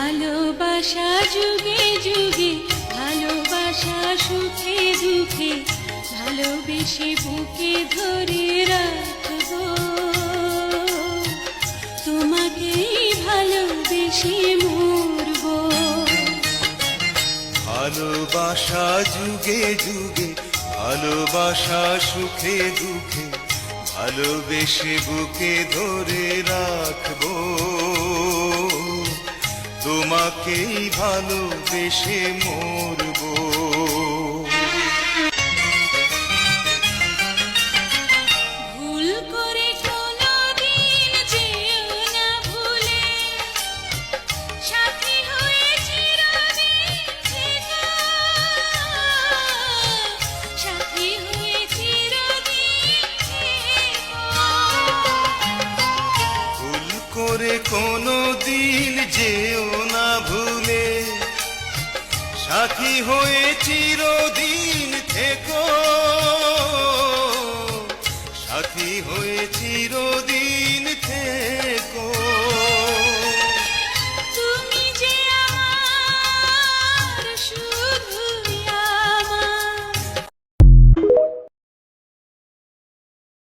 ভালোবাসা যুগে যুগে, ভালোবাসা সুখে দুঃখে, ভালোবেসে বুকে ধরে রাখবো, তোমাকেই ভালোবেসে মরবো। ভালোবাসা যুগে যুগে, ভালোবাসা সুখে দুঃখে, ভালোবেসে বুকে ধরে রাখবো, তোমাকেই ভালোবেসে মরবো। ভুল করে কোনোদিন যেও না ভুলে, সাথী হয়ে চিরদিন থেকো, সাথী হয়ে চিরদিন থেকো। ভুল করে কোনো দিন যেও না ভুলে, সাথী হয়ে